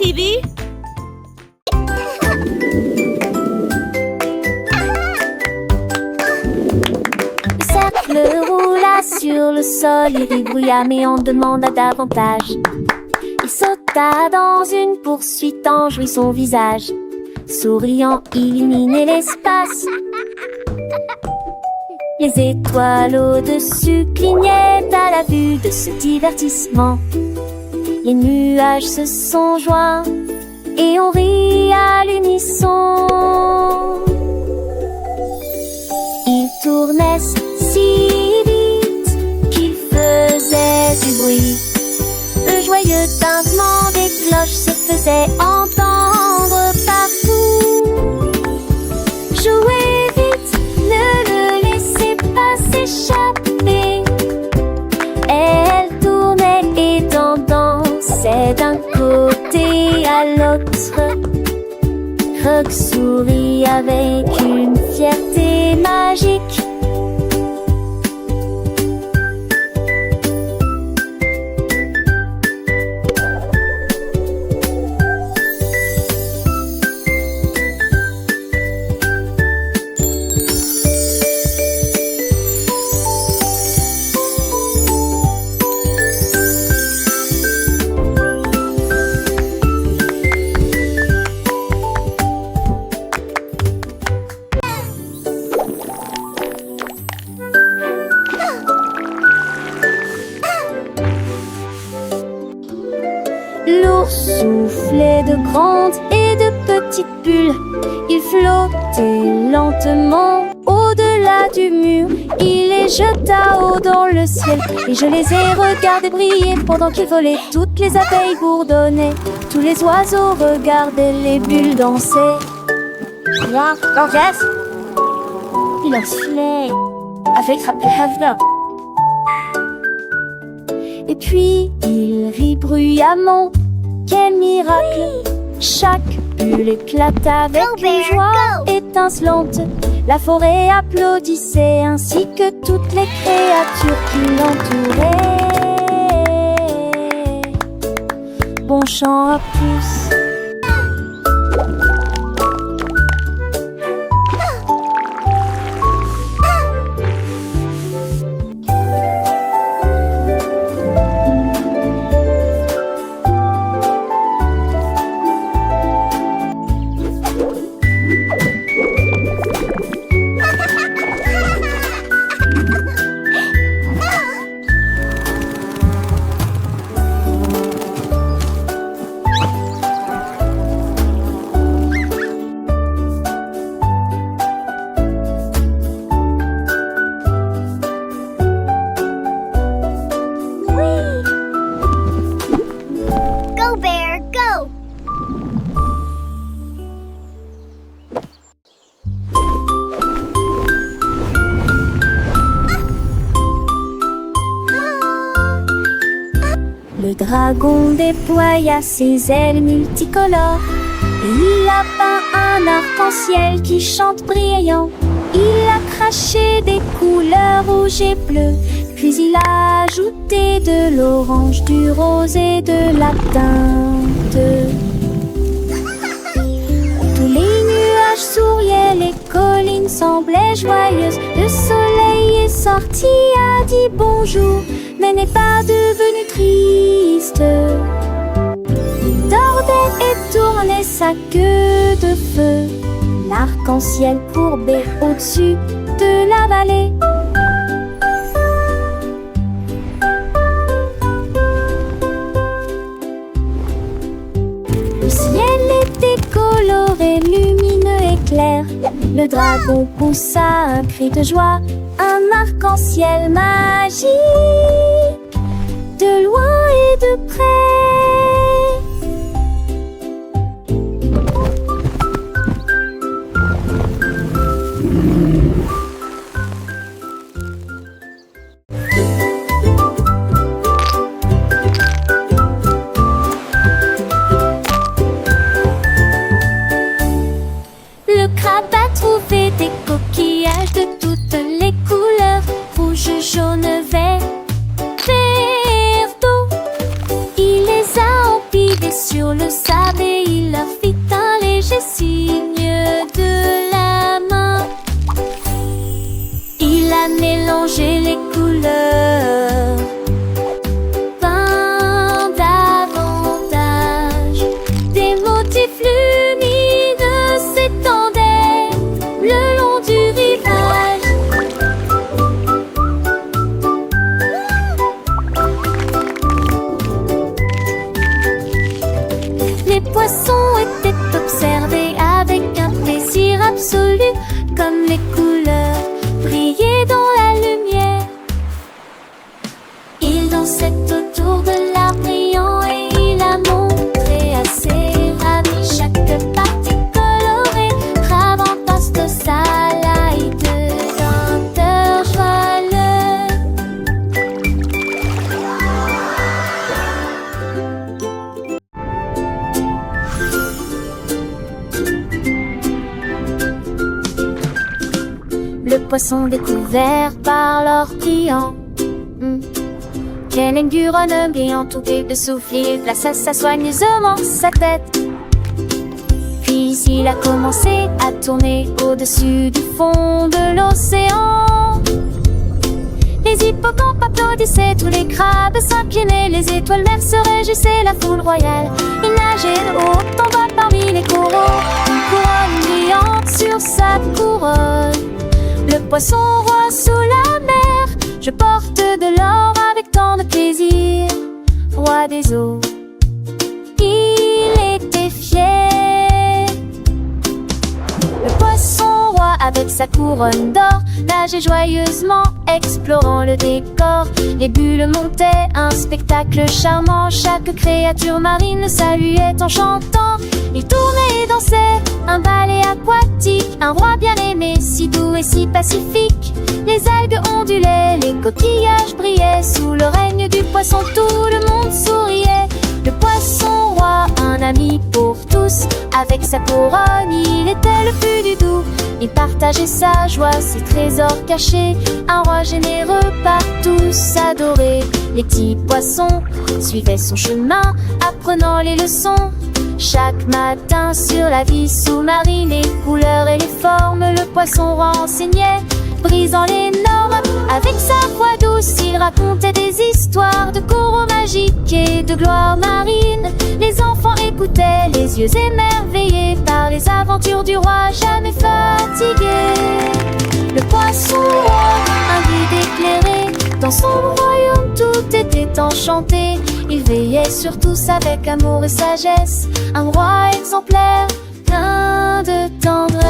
TV? Le cercle roula sur le sol, il ribrouilla mais on demanda davantage. Il sauta dans une poursuite en jouit son visage. Souriant, il illuminait l'espace. Les étoiles au-dessus clignaient à la vue de ce divertissement. Les nuages se sont joints et on rit à l'unisson. Ils tournaient si vite qu'ils faisaient du bruit. Le joyeux tintement des cloches se faisait entendre partout. Jouez vite, ne le laissez pas s'échapper. Elle tournait et dansait d'un côté à l'autre. Croc sourit avec une fierté magique. L'ours soufflait de grandes et de petites bulles. Il flottait lentement au-delà du mur. Il les jeta haut dans le ciel et je les ai regardés briller pendant qu'ils volaient. Toutes les abeilles bourdonnaient, tous les oiseaux regardaient les bulles danser. Ja, gorgeous. Il en filait avec sa petite. et puis il rit bruyamment. Quel miracle! Chaque bulle éclata avec une joie étincelante. La forêt applaudissait ainsi que toutes les créatures qui l'entouraient. Bon chant à tous. Go, Bear, go! Le dragon déploya ses ailes multicolores et il a peint un arc-en-ciel qui chante brillant. Il a craché des couleurs rouges et bleues, puis il a ajouté de l'orange, du rose et de la teinte. Tous les nuages souriaient, les collines semblaient joyeuses. Le soleil est sorti, a dit bonjour, mais n'est pas devenu triste. Il tordait et tournait sa queue de feu, l'arc-en-ciel courbé au-dessus de la vallée. Le ciel était coloré, lumineux et clair. Le dragon poussa un cri de joie, un arc-en-ciel magique, de loin et de près. Le crabe a trouvé des coquillages de toutes les couleurs, rouge, jaune, vert, poissons découverts par leurs clients. Quel du renum brillant tout de souffle, il plaça soigneusement sa tête. Puis il a commencé à tourner au-dessus du fond de l'océan. Les hippocampes applaudissaient, tous les crabes s'inclinaient, les étoiles mères se réjouissaient, la foule royale. Il nageait de haut en bas parmi les coraux, une couronne brillante sur sa couronne. Le poisson roi sous la mer, je porte de l'or avec tant de plaisir. Roi des eaux, il était fier. Le poisson roi avec sa couronne d'or nageait joyeusement, explorant le décor. Les bulles montaient, un spectacle charmant. Chaque créature marine le saluait en chantant. Il tournait et dansait, un ballet aquatique. Un roi bien aimé, si doux et si pacifique. Les algues ondulaient, les coquillages brillaient. Sous le règne du poisson, tout le monde souriait. Le poisson roi, un ami pour tous. Avec sa couronne, il était le plus du doux. Il partageait sa joie, ses trésors cachés. Un roi généreux par tous adoré. Les petits poissons suivaient son chemin, apprenant les leçons. Chaque matin sur la vie sous-marine, les couleurs et les formes, le poisson roi enseignait, brisant les normes. Avec sa voix douce, il racontait des histoires de coraux magiques et de gloire marine. Les enfants écoutaient, les yeux émerveillés par les aventures du roi jamais fatigué. Le poisson roi, un guide éclairé, dans son royaume tout était enchanté. Il veillait sur tous avec amour et sagesse, un roi exemplaire, plein de tendresse.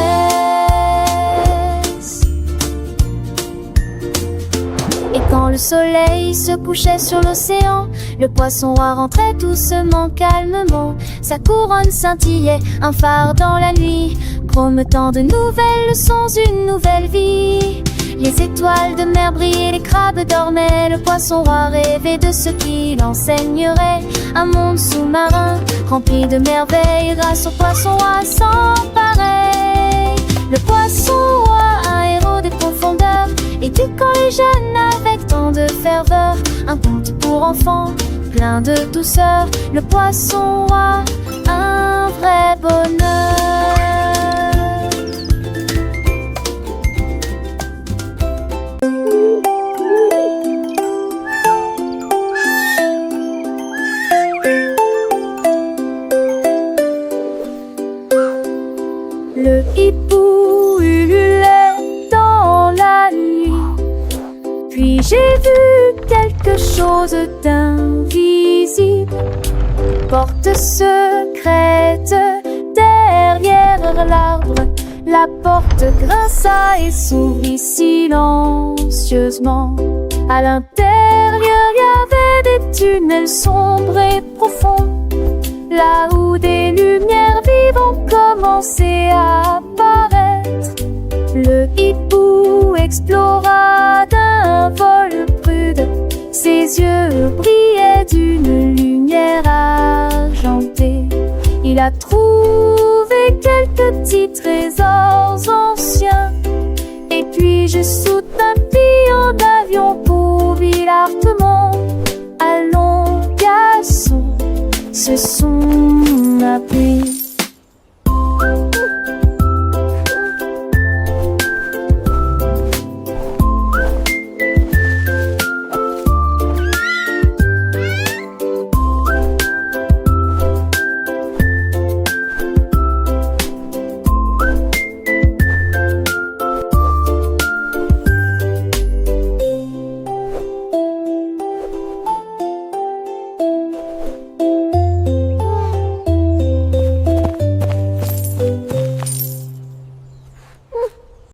Et quand le soleil se couchait sur l'océan, le poisson roi rentrait doucement, calmement. Sa couronne scintillait, un phare dans la nuit, promettant de nouvelles leçons, une nouvelle vie. Les étoiles de mer brillaient, les crabes dormaient. Le poisson roi rêvait de ce qu'il enseignerait. Un monde sous-marin rempli de merveilles, grâce au poisson roi sans pareil. Le poisson roi, un héros des profondeurs, éduquant les jeunes avec tant de ferveur. Un conte pour enfants, plein de douceur. Le poisson roi, un vrai bonheur. Le hibou ululait dans la nuit. Puis j'ai vu quelque chose d'invisible. Porte secrète derrière l'arbre. La porte grinça et s'ouvrit silencieusement. À l'intérieur, il y avait des tunnels sombres et profonds, là où des lumières vivantes commençaient à apparaître. Le hibou explora d'un vol prude. Ses yeux brillaient d'une lumière argentée. Il a trouvé quelques petits trésors anciens. Et puis je saute un pion d'avion pour Villartemont. Allons, garçons, ce sont